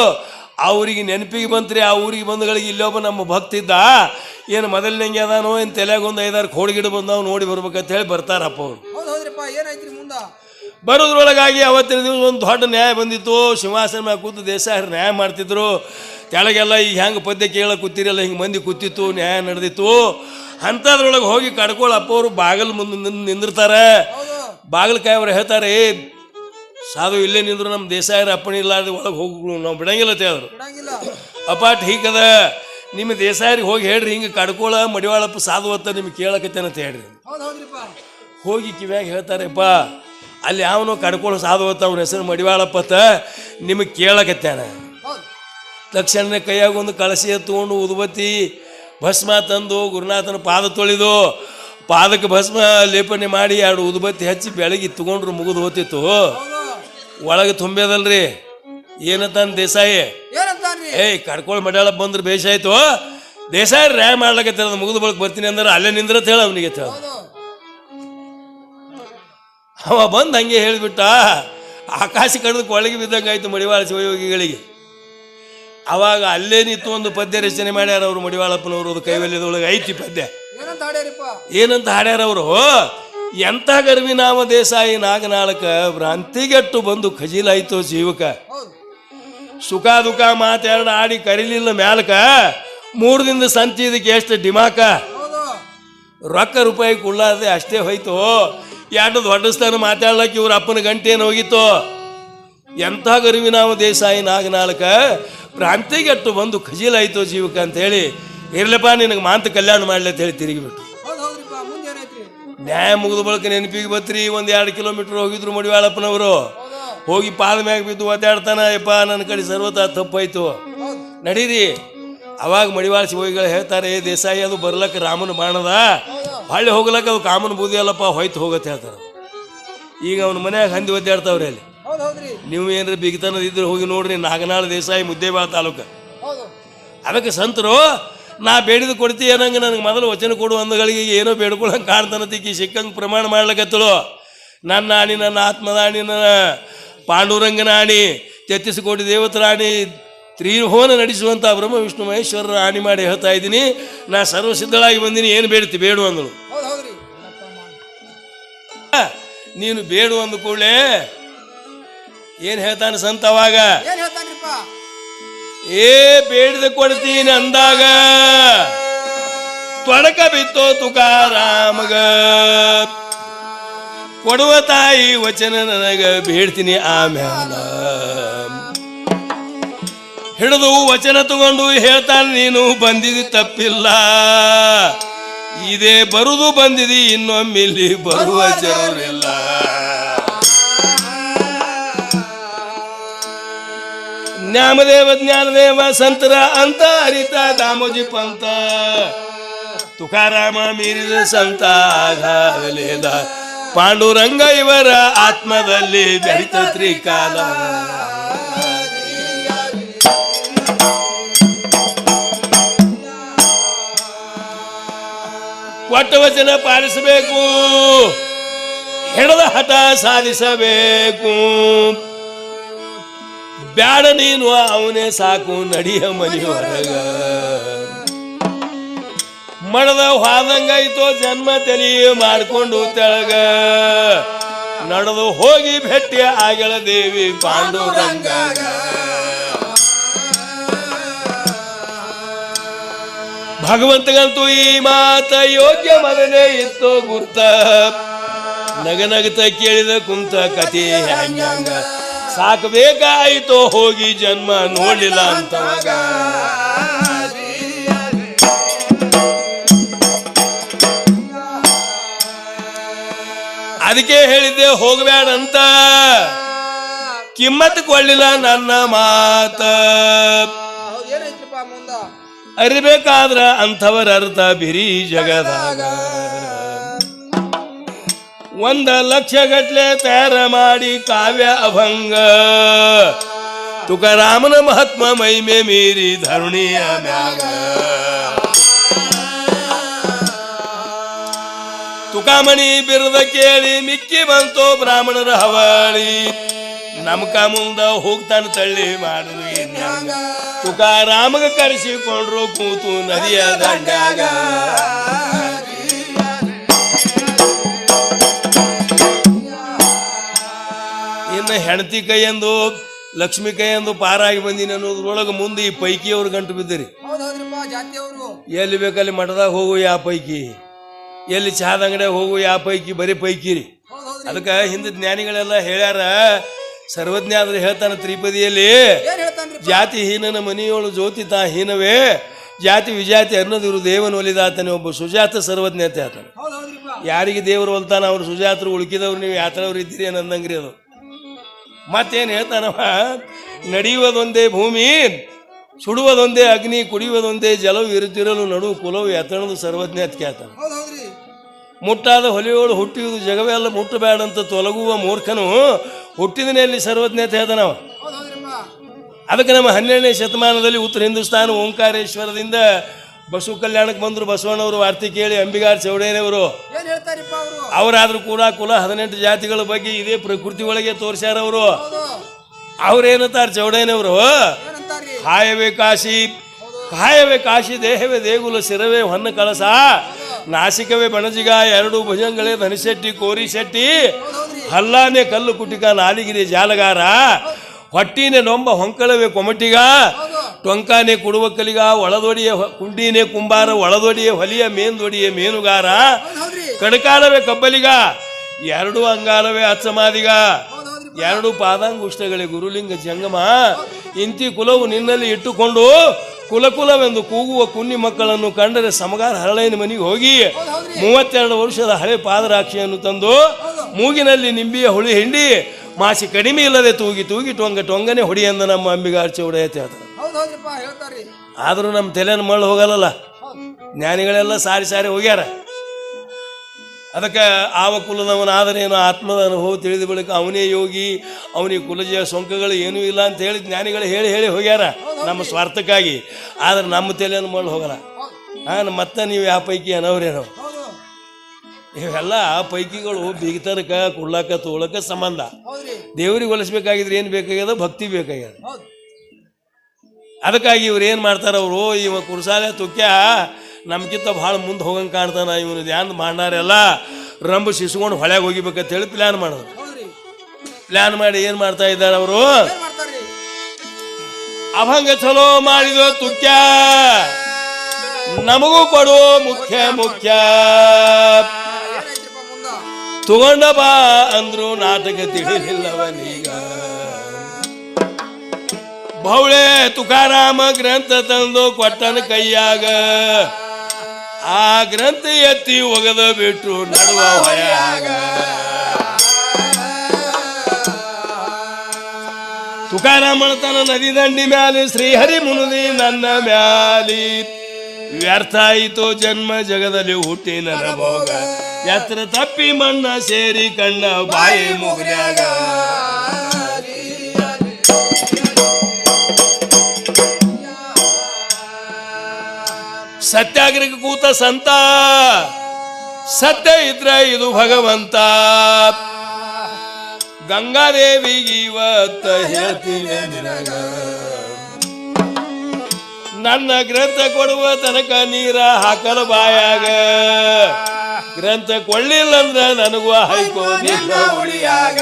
ಅವ್ರಿಗೆ ನೆನಪಿಗೆ ಬಂತ್ರಿ, ಆ ಊರಿಗೆ ಬಂದಗಳಿಗೆ ಇಲ್ಲೊಬ್ಬ ನಮ್ಮ ಭಕ್ತ ಇದ್ದ, ಏನು ಮೊದಲನೇಗೆ ಅದಾನೋ ಏನು ತಲೆಗೊಂದು 5-6 ಕೋಡಿಗಿಡ ಬಂದವು ನೋಡಿ ಬರ್ಬೇಕಂತ ಹೇಳಿ ಬರ್ತಾರಪ್ಪ ಅವರು. ಬರೋದ್ರೊಳಗಾಗಿ ಅವತ್ತಿನ ದಿವಸ ಒಂದು ದೊಡ್ಡ ನ್ಯಾಯ ಬಂದಿತ್ತು. ಸಿಂಹಾಸನ ಮ್ಯಾಗ ಕೂತು ದೇಸಾಯರು ನ್ಯಾಯ ಮಾಡ್ತಿದ್ರು. ಕೆಳಗೆಲ್ಲ ಈಗ ಹೆಂಗೆ ಪದ್ಯ ಕೇಳಕ್ಕೆ ಕೂತಿರಲ್ಲ ಹಿಂಗೆ ಮಂದಿ ಕೂತಿತ್ತು, ನ್ಯಾಯ ನಡೆದಿತ್ತು. ಅಂಥದ್ರೊಳಗೆ ಹೋಗಿ ಕಡ್ಕೊಳಪ್ಪ ಅವರು ಬಾಗಿಲು ಮುಂದೆ ನಿಂದಿರ್ತಾರೆ. ಬಾಗಿಲಕಾಯಿ ಅವ್ರು ಹೇಳ್ತಾರೆ, ಸಾಧು ಇಲ್ಲೇ ನಿಂದ್ರು, ನಮ್ಮ ದೇಸಾಯರ ಅಪ್ಪಣೆ ಇಲ್ಲಾರ್ದು ಒಳಗೆ ಹೋಗಿ ನಾವು ಬಿಡಂಗಿಲ್ಲ ಅಂತ ಹೇಳಿದ್ರು. ಅಪ್ಪ ಠೀಕದ, ನಿಮ್ಮ ದೇಸಾಯರಿಗೆ ಹೋಗಿ ಹೇಳ್ರಿ, ಹಿಂಗೆ ಕಡ್ಕೊಳ ಮಡಿವಾಳಪ್ಪ ಸಾಧು ಅಂತ ನಿಮ್ಗೆ ಕೇಳಕತ್ತೇನೆ ಅಂತ ಹೇಳ್ರಿ. ಹೋಗಿ ಕಿವ್ಯಾಗ ಹೇಳ್ತಾರೆಪ್ಪ, ಅಲ್ಲಿ ಯಾವನೋ ಕಡ್ಕೊಳ್ಳೋ ಸಾಧು ಹೊತ್ತ ಅವ್ರ ಹೆಸರು ಮಡಿವಾಳಪ್ಪ ಅಂತ ನಿಮಗೆ ಕೇಳಕತ್ತಾನ. ತಕ್ಷಣ ಕೈಯಾಗ ಒಂದು ಕಳಸಿ ಎತ್ಕೊಂಡು ಉದ್ಬತ್ತಿ ಭಸ್ಮ ತಂದು ಗುರುನಾಥನ ಪಾದ ತೊಳೆದು ಪಾದಕ್ಕೆ ಭಸ್ಮ ಲೇಪನೆ ಮಾಡಿ 2 ಉದ್ಬತ್ತಿ ಹಚ್ಚಿ ಬೆಳಗ್ಗೆ ತಗೊಂಡ್ರು ಮುಗಿದು ಹೋತಿತ್ತು. ಒಳಗೆ ತುಂಬ್ಯದಲ್ರಿ, ಏನಂತಾನ ದೇಸಾಯಿ, ಏಯ್ ಕಡ್ಕೊಳ್ ಮಡಿವಾಳಪ್ಪ ಬಂದ್ರೆ ಬೇಸಾಯ್ತು, ದೇಸಾಯಿ ರ್ಯಾ ಮಾಡ್ಲಕತ್ತಾರ, ಮುಗಿದು ಬಳಕ ಬರ್ತೀನಿ ಅಂದ್ರೆ ಅಲ್ಲೇ ನಿಂದ್ರತ್ ಹೇಳ ಅವನಿಗೆ ಹೇಳ. ಅವ ಬಂದು ಹಂಗೆ ಹೇಳಿಬಿಟ್ಟ, ಆಕಾಶ ಕಡ್ದಕ್ಕೆ ಒಳಗೆ ಬಿದ್ದಂಗೆ ಆಯ್ತು ಮಡಿವಾಳ ಶಿವಯೋಗಿಗಳಿಗೆ. ಅವಾಗ ಅಲ್ಲೇ ನಿಂತು ಒಂದು ಪದ್ಯ ರಚನೆ ಮಾಡ್ಯಾರ ಅವರು ಮಡಿವಾಳಪ್ಪನವರು. ಅದು ಕೈವಲ್ಯದೊಳಗೆ ಐತಿ ಪದ್ಯ. ಏನಂತ ಹಾಡ್ಯಾರ ಅವರು, ಎಂಥ ಗರ್ವಿ ನಾಮ ದೇಸಾಯಿ ನಾಗನಾಳಕ ಭ್ರಾಂತಿಗೆಟ್ಟು ಬಂದು ಖಜೀಲಾಯ್ತು ಜೀವಕ, ಸುಖ ದುಃಖ ಮಾತೆರಡು ಆಡಿ ಕರಿಲಿಲ್ಲ ಮ್ಯಾಲಕ, 3 ದಿನದ ಸಂತಿ ಇದಕ್ಕೆ ಎಷ್ಟು ಡಿಮಾಕ, ರೊಕ್ಕ ರೂಪಾಯಿ ಕುಳ್ಳಾರ್ದೆ ಅಷ್ಟೇ ಹೋಯ್ತು, 2 ದೊಡ್ಡ ಸ್ಥಾನ ಮಾತಾಡ್ಲಕ್ಕೆ ಇವ್ರ ಅಪ್ಪನ ಗಂಟೆ ಏನು ಹೋಗಿತ್ತು. ಎಂಥ ಗರಿವಿ ನಾವು ದೇಸಾಯಿ ನಾಗನಾಳಕ ಭ್ರಾಂತಿಗೆಟ್ಟು ಬಂದು ಖಜೀಲಾಯ್ತು ಜೀವಕ ಅಂತ ಹೇಳಿ, ಇರ್ಲಪ್ಪ ನಿನಗೆ ಮಾಂತ ಕಲ್ಯಾಣ ಮಾಡ್ಲಿ ಅಂತ ಹೇಳಿ ತಿರುಗಿಬಿಟ್ಟು. ನ್ಯಾಯ ಮುಗಿದ ಬಳಕ ನೆನಪಿಗೆ ಬತ್ರಿ. 1-2 ಕಿಲೋಮೀಟರ್ ಹೋಗಿದ್ರು ಮಡಿವಾಳಪ್ಪನವರು. ಹೋಗಿ ಪಾದ ಮ್ಯಾಗ ಬಿದ್ದು ಒದ್ದಾಡ್ತಾನ, ಯಪ್ಪ ನನ್ನ ಕಡೆ ಸರ್ವತ ತಪ್ಪಾಯ್ತು ನಡೀರಿ. ಅವಾಗ ಮಡಿವಾಳ ಶಿವಗಳು ಹೇಳ್ತಾರೆ, ದೇಸಾಯಿ ಅದು ಬರ್ಲಕ್ಕ ರಾಮನ ಬಾಣದ, ಹೊಳ್ಳಿ ಹೋಗ್ಲಕ್ಕ ಅದು ಕಾಮನ ಬೂದಿ ಅಲ್ಲಪ್ಪ, ಹೋಯ್ತು ಹೋಗತ್ತೆ ಹೇಳ್ತಾರೆ. ಈಗ ಅವನ ಮನ್ಯಾಗ ಹಂದಿ ಒದ್ದಾಡ್ತಾವ್ರಿ. ಅಲ್ಲಿ ನೀವು ಏನ್ರಿ ಬಿಗಿತನದ ಇದ್ರೆ ಹೋಗಿ ನೋಡ್ರಿ, ನಾಗನಾಳ ದೇಸಾಯಿ ಮುದ್ದೇಬಾಳ ತಾಲೂಕ. ಅದಕ್ಕೆ ಸಂತರು, ನಾ ಬೇಡಿದ ಕೊಡ್ತೀಯ ಅನ್ನಂಗೆ ನನಗೆ ಮೊದಲು ವಚನ ಕೊಡು ಅಂದಗಳಿಗೆ ಏನೋ ಬೇಡ್ಕೊಳಂಗೆ ಕಾಣ್ತಾನತಿಕ್ಕಿ ಸಿಕ್ಕಂಗೆ ಪ್ರಮಾಣ ಮಾಡ್ಲಕತ್ತಳು. ನನ್ನ ಆಣಿ, ನನ್ನ ಆತ್ಮದಾಣಿ, ನನ್ನ ಪಾಂಡುರಂಗನ ಆಣಿ, 33 ಕೋಟಿ ದೇವತರ ಆಣಿ, ತ್ರಿಭುವನ ನಡೆಸುವಂಥ ಬ್ರಹ್ಮ ವಿಷ್ಣು ಮಹೇಶ್ವರರ ಆಣಿ ಮಾಡಿ ಹೇಳ್ತಾ ಇದ್ದೀನಿ, ನಾ ಸರ್ವಸಿದ್ಧಳಾಗಿ ಬಂದೀನಿ, ಏನು ಬೇಡ್ತಿ ಬೇಡು ಅಂದಳು. ನೀನು ಬೇಡು ಅಂದ ಕೂಡಲೇ ಏನು ಹೇಳ್ತಾನೆ ಸಂತ ಅವಾಗ, ಏ ಬೇಡಿದ ಕೊಡ್ತೀನಿ ಅಂದಾಗ ತೊಡಕ ಬಿತ್ತೋ ತುಕಾರಾಮಗ, ಕೊಡುವ ತಾಯಿ ವಚನ ನನಗ ಬೇಡ್ತೀನಿ ಆಮ್ಯಾಲ, ಹಿಡಿದು ವಚನ ತಗೊಂಡು ಹೇಳ್ತಾನೆ, ನೀನು ಬಂದಿದಿ ತಪ್ಪಿಲ್ಲ, ಇದೇ ಬರುದು ಬಂದಿದಿ, ಇನ್ನೊಮ್ಮಿಲ್ಲಿ ಬರುವ ಜರೂರಿಲ್ಲ. ಜ್ಞಾನದೇವ ಜ್ಞಾನದೇವ ಸಂತರ ಅಂತ ಅರಿತ ದಾಮೋಜಿ ಪಂತ, ತುಕಾರಾಮ ಮೀರಿದ ಸಂತ ಆಗಲೇದ, ಪಾಂಡುರಂಗ ಇವರ ಆತ್ಮದಲ್ಲಿ ಬೆರಿತ ತ್ರಿಕಾಲ. ಕೊಟ್ಟ ವಚನ ಪಾಲಿಸಬೇಕು, ಹಿಡಿದ ಹಠ ಸಾಧಿಸಬೇಕು. ಬ್ಯಾಡ ನೀನು ಅವನೇ ಸಾಕು, ನಡಿಯ ಮನೆಯೊಳಗ. ಮಡದ ಹಾದಂಗಾಯ್ತೋ ಜನ್ಮ ತಲಿ ಮಾಡ್ಕೊಂಡು ತೆಳಗ, ನಡೆದು ಹೋಗಿ ಭೇಟಿ ಆಗಳ ದೇವಿ ಪಾಂಡುರಂಗ. ಭಗವಂತಗಂತೂ ಈ ಮಾತ ಯೋಗ್ಯ ಮಗನೇ ಇತ್ತು ಗುರ್ತ, ನಗನಗತ ಕೇಳಿದ ಕುಂತ ಕಥೆ ಹ್ಯಾಂಗ, ಸಾಕಬೇಕಾಯಿತೋ ಹೋಗಿ ಜನ್ಮ ನೋಡಿಲ್ಲ ಅಂತವಾಗ. ಅದಕ್ಕೆ ಹೇಳಿದ್ದೆ ಹೋಗಬೇಡಂತ, ಕಿಮ್ಮತ್ ಕೊಳ್ಳಿಲ್ಲ ನನ್ನ ಮಾತ. ಅರಿಬೇಕಾದ್ರ ಅಂಥವರ ಅರ್ಥ ಬಿರಿ ಜಗದಾಗ. 1,00,000 ಗಟ್ಲೆ ತಯಾರ ಮಾಡಿ ಕಾವ್ಯ ಅಭಂಗ, ತುಕಾರಾಮನ ಮಹಾತ್ಮ ಮಹಿಮೆ ಮೀರಿ ಧರುಣಿಯ ಮ್ಯಾಗ. ತುಕಾಮಣಿ ಬಿರದ ಕೇಳಿ ಮಿಕ್ಕಿ ಬಂತು ಬ್ರಾಹ್ಮಣರ ಹವಳಿ, ನಮ್ಕ ಮುಂದ ಹೋಗ್ತಾನ ತಳ್ಳಿ ಮಾಡುದು ಏನ್ಯಾಂಗ. ತುಕಾರಾಮಗ ಕರೆಸಿಕೊಂಡ್ರು ಕೂತು ನದಿಯ ದಂಡ್ಯಾಗ. ಇನ್ನು ಹೆಂಡತಿ ಕೈಯಂದು ಲಕ್ಷ್ಮಿ ಕೈಯಂದು ಪಾರಾಗಿ ಬಂದಿನಿ ಅನ್ನೋದ್ರೊಳಗೆ ಮುಂದೆ ಈ ಪೈಕಿ ಅವ್ರು ಗಂಟು ಬಿದ್ದಿರಿ. ಎಲ್ಲಿ ಬೇಕಲ್ಲಿ ಮಠದಾಗ ಹೋಗು ಯಾ ಪೈಕಿ, ಎಲ್ಲಿ ಚಹಾದ ಅಂಗಡಿಯಾಗ ಹೋಗು ಯಾ ಪೈಕಿ, ಬರೀ ಪೈಕಿರಿ. ಅದಕ್ಕೆ ಹಿಂದೆ ಜ್ಞಾನಿಗಳೆಲ್ಲ ಹೇಳ್ಯಾರ, ಸರ್ವಜ್ಞ ಆದ್ರೆ ಹೇಳ್ತಾನ ತ್ರಿಪದಿಯಲ್ಲಿ, ಜಾತಿ ಹೀನನ ಮನೆಯೋಳು ಜ್ಯೋತಿ ತಾ ಹೀನವೇ, ಜಾತಿ ವಿಜಾತಿ ಅನ್ನೋದಿರು ದೇವನ ಒಲಿದಾತನೇ ಒಬ್ಬ ಸುಜಾತ ಸರ್ವಜ್ಞತೆ ಆತನ. ಯಾರಿಗೆ ದೇವರು ಒಲ್ತಾನ ಅವ್ರು ಸುಜಾತರು, ಉಳುಕಿದವ್ರು ನೀವು ಯಾತ್ರವ್ರು ಇದ್ದೀರಿ ಅನ್ನಂಗ್ರಿ. ಅದು ಮತ್ತೇನು ಹೇಳ್ತಾನವ, ನಡೆಯುವುದೊಂದೇ ಭೂಮಿ, ಸುಡುವುದೊಂದೇ ಅಗ್ನಿ, ಕುಡಿಯುವುದೊಂದೇ ಜಲವು, ಇರುತ್ತಿರಲು ನಡು ಕುಲವು ಎತ್ತಣದು ಸರ್ವಜ್ಞತೆ ಖ್ಯಾತನ. ಮುಟ್ಟಾದ ಹೊಲಿಯೋಳು ಹುಟ್ಟಿಯುವುದು ಜಗವೆಲ್ಲ ಮುಟ್ಟಬೇಡಂತ ತೊಲಗುವ ಮೂರ್ಖನು ಹುಟ್ಟಿದನೆಯಲ್ಲಿ ಸರ್ವಜ್ಞತೆ ಹೇಳ್ತಾನವ. ಅದಕ್ಕೆ ನಮ್ಮ 12ನೇ ಶತಮಾನದಲ್ಲಿ ಉತ್ತರ ಹಿಂದೂಸ್ತಾನ ಓಂಕಾರೇಶ್ವರದಿಂದ ಬಸವ ಕಲ್ಯಾಣಕ್ಕೆ ಬಂದರು. ಬಸವಣ್ಣವರು ವಾರ್ತೆ ಕೇಳಿ ಅಂಬಿಗಾರ್ ಚೌಡೇನವರು ಅವರಾದ್ರೂ ಕೂಡ ಕುಲ 18 ಜಾತಿಗಳ ಬಗ್ಗೆ ಇದೇ ಪ್ರಕೃತಿ ಒಳಗೆ ತೋರಿಸ್ಯಾರ. ಅವರು ಅವ್ರೇನಂತಾರೆ ಚೌಡೇನವರು, ಕಾಯವೇ ಕಾಶಿ, ಕಾಯವೇ ಕಾಶಿ, ದೇಹವೇ ದೇಗುಲ, ಶಿರವೇ ಹೊನ್ನ ಕಳಸ, ನಾಸಿಕವೇ ಬಣಜಿಗ, 2 ಭುಜಂಗಳೇ ಧನಿಶೆಟ್ಟಿ ಕೋರಿ ಶೆಟ್ಟಿ, ಹಲ್ಲಾನೆ ಕಲ್ಲು ಕುಟಿಕ, ನಾಲಿಗಿರಿ ಜಾಲಗಾರ, ಹೊಟ್ಟಿನೇ ನೊಂಬ ಹೊಂಕಳವೇ ಕೊಮಟಿಗ, ಟೊಂಕಾನೆ ಕುಡುವ ಕಲಿಗ, ಒಳದೊಡಿಯ ಕುಂಡಿನೇ ಕುಂಬಾರ, ಒಳದೊಡಿಯ ಹೊಲಿಯ ಮೇಂದೊಡಿಯ ಮೇನುಗಾರ, ಕಡಕಾಲವೇ ಕಬ್ಬಲಿಗ, 2 ಅಂಗಾಲವೇ ಅಚ್ಚಮಾದಿಗ, 2 ಪಾದಾಂಗುಷ್ಟಗಳೇ ಗುರುಲಿಂಗ ಜಂಗಮ, ಇಂತಿ ಕುಲವು ನಿನ್ನಲ್ಲಿ ಇಟ್ಟುಕೊಂಡು ಕುಲಕುಲವೆಂದು ಕೂಗುವ ಕುನ್ನಿ ಮಕ್ಕಳನ್ನು ಕಂಡರೆ ಸಮಗಾರ ಹರಳೈನ ಮನೆಗೆ ಹೋಗಿ 32 ವರ್ಷದ ಹಳೆ ಪಾದರಾಕ್ಷಿಯನ್ನು ತಂದು ಮೂಗಿನಲ್ಲಿ ನಿಂಬಿಯ ಹುಳಿ ಹಿಂಡಿ ಮಾಸಿ ಕಡಿಮೆ ಇಲ್ಲದೆ ತೂಗಿ ತೂಗಿ ಟೊಂಗನೆ ಹೊಡಿ ಅಂದ ನಮ್ಮ ಅಂಬಿಗಾರ್ ಚೌಡಯ್ಯ ಹೇಳ್ತಾರೆ. ಆದರೂ ನಮ್ಮ ತಲೆಯನ್ನು ಮಳ್ಳು ಹೋಗಲ್ಲ, ಜ್ಞಾನಿಗಳೆಲ್ಲ ಸಾರಿ ಸಾರಿ ಹೋಗ್ಯಾರ. ಅದಕ್ಕೆ ಆವ ಕುಲದವನಾದರೇನು ಆತ್ಮದ ಅನುಭವ ತಿಳಿದ ಬಳಿಕ ಅವನೇ ಯೋಗಿ, ಅವನಿಗೆ ಕುಲಜಯ ಸೊಂಕಗಳು ಏನೂ ಇಲ್ಲ ಅಂತ ಹೇಳಿ ಜ್ಞಾನಿಗಳು ಹೇಳಿ ಹೇಳಿ ಹೋಗ್ಯಾರ ನಮ್ಮ ಸ್ವಾರ್ಥಕ್ಕಾಗಿ. ಆದ್ರೆ ನಮ್ಮ ತಲೆಯನ್ನು ಮಳ್ಳು ಹೋಗಲ್ಲ. ಮತ್ತೆ ನೀವು ಯಾವ ಪೈಕಿ ಅನ್ನೋರೇನೋ, ಇವೆಲ್ಲ ಪೈಕಿಗಳು ಬೀಗತನಕ ಕುಡ್ಲಾಕ ತೋಳಕ ಸಂಬಂಧ. ದೇವ್ರಿಗೆ ಹೊಲಿಸ್ಬೇಕಾಗಿದ್ರೆ ಏನು ಬೇಕಾಗ್ಯದ? ಭಕ್ತಿ ಬೇಕಾಗ್ಯದ. ಅದಕ್ಕಾಗಿ ಇವ್ರು ಏನು ಮಾಡ್ತಾರೆ, ಅವರು ಇವ ಕುರ್ಸಾಲೆ ತುಕ್ಯ ನಮ್ಗಿಂತ ಭಾಳ ಮುಂದೆ ಹೋಗಂಗೆ ಕಾಣ್ತಾನ, ಇವನು ಧ್ಯಾನ ಮಾಡಾರೆಲ್ಲ ರಂಬು ಶಿಸ್ಕೊಂಡು ಹೊಳೆಗೆ ಹೋಗಿಬೇಕಂತ ಹೇಳಿ ಪ್ಲ್ಯಾನ್ ಮಾಡೋದು. ಪ್ಲ್ಯಾನ್ ಮಾಡಿ ಏನು ಮಾಡ್ತಾ ಇದ್ದಾರೆ ಅವರು, ಅಭಂಗ ಚಲೋ ಮಾಡಿದ ತುಕ್ಯ ನಮಗೂ ಕೊಡುವ ಮುಖ್ಯ ಮುಖ್ಯ, ತಗೊಂಡ ಬಾ ಅಂದ್ರು ನಾಟಕ ತಿಳಿಲಿಲ್ಲವನೀಗ. ಭವಳೆ ತುಕಾರಾಮ ಗ್ರಂಥ ತಂದು ಕೊಟ್ಟನ ಕೈಯಾಗ ಆ ಗ್ರಂಥ ಎತ್ತಿ ಒಗದ ಬಿಟ್ಟು ನಡುವ ಹೊಯಾಗ ತುಕಾರಾಮನ ತನ್ನ ನದಿ ದಂಡಿ ಮ್ಯಾಲಿ ಶ್ರೀಹರಿ ಮುನುದಿ ನನ್ನ ಮ್ಯಾಲಿ ವ್ಯರ್ಥ ಆಯಿತು ಜನ್ಮ ಜಗದಲ್ಲಿ ಹುಟ್ಟಿ ನನ್ನ ಭೋಗ ಎತ್ತರ ತಪ್ಪಿ ಮಣ್ಣ ಸೇರಿ ಕಣ್ಣ ಬಾಯಿ ಮುಗ್ರ್ಯಾಗ ಸತ್ಯಾಗ್ರಹ ಕೂತ ಸಂತ ಸತ್ಯ ಇದ್ರ ಇದು ಭಗವಂತ ಗಂಗಾದೇವಿಗೆ ಇವತ್ತ ಹೇಳ್ತೀನಿ ನಿನಗ ನನ್ನ ಗ್ರಂಥ ಕೊಡುವ ತನಕ ನೀರ ಹಾಕಲು ಬಾಯಾಗ ಗ್ರಂಥ ಕೊಳ್ಳಿಲ್ಲ ಅಂದ್ರ ನನಗೂ ಹೈಕೋ ಉಳಿಯಾಗ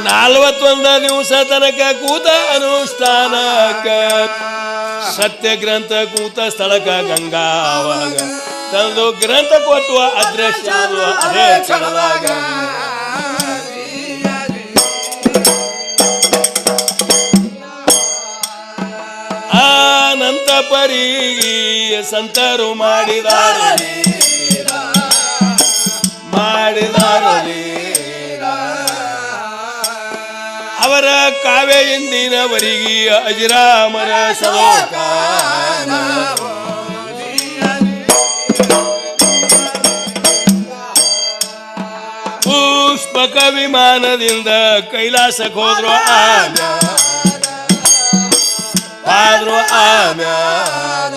41 ದಿವಸ ತನಕ ಕೂತ ಅನುಷ್ಠಾನಕ ಸತ್ಯ ಗ್ರಂಥ ಕೂತ ಸ್ಥಳಕ ಗಂಗಾವಾಗ ತಂದು ಗ್ರಂಥ ಕೊಟ್ಟುವ ಅದೃಷ್ಟ ಅದೇ ಕ್ಷಣದಾಗ ಅನಂತ ಪರಿ ಸಂತರು ಮಾಡಿದಾರಲಿ ಅವರ ಕಾವ್ಯ ಎಂದಿನವರಿಗೆ ಅಜರಾಮರ ಸಲೋಕಾನ ಪುಷ್ಪಕ ವಿಮಾನದಿಂದ ಕೈಲಾಸಕ್ಕೆ ಹೋದ್ರು ಆಮ್ಯಾಲ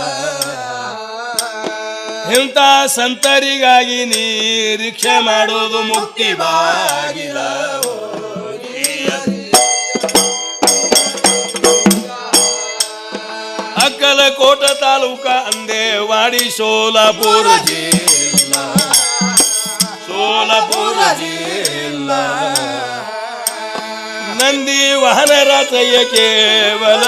ಇಂಥ ಸಂತರಿಗಾಗಿ ನಿರೀಕ್ಷೆ ಮಾಡೋದು ಮುಕ್ತಿ ಬಾಗಿಲ ಅಕ್ಕಲಕೋಟ ತಾಲೂಕ ಅಂದೇವಾಡಿ ಸೋಲಾಪುರ ಜಿಲ್ಲಾ ನಂದಿ ವಾಹನ ರಾಚಯ್ಯ ಕೇವಲ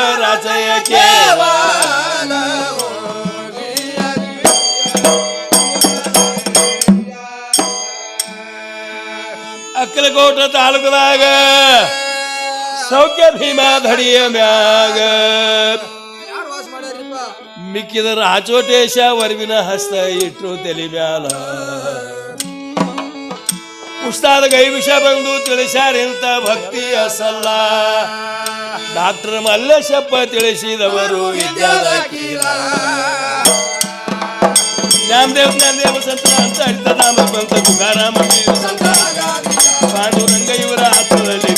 ಅಕ್ಕಲಕೋಟ ತಾಲೂಕದಾಗ ಸೌಖ್ಯ ಭೀಮಾ ಧಡಿಯ ಮ್ಯಾಗ ಮಿಕ್ಕಿದ ರಾಚೋಟೇಶ ವರ್ವಿನ ಹಸ್ತ ಇಟ್ರು ತಲೆ ಮ್ಯಾಲ ಉಸ್ತಾದ ಗೈ ವಿಷ ಬಂದು ತಿಳಿಸ್ಯಾರೆಂತ ಭಕ್ತಿ ಅಸಲ್ಲ ಡಾಕ್ಟರ್ ಮಲ್ಲೇಶಪ್ಪ ತಿಳಿಸಿದವರು ಜ್ಞಾನದೇವ ಸಂತ ಅಂತ ಹರಿತನಾಮ ಬಂತ ತುಕಾರಾಮ ಸಂತ ಪಾಂಡುರಂಗ ಇವರ ಆತ್ಮದಲ್ಲಿ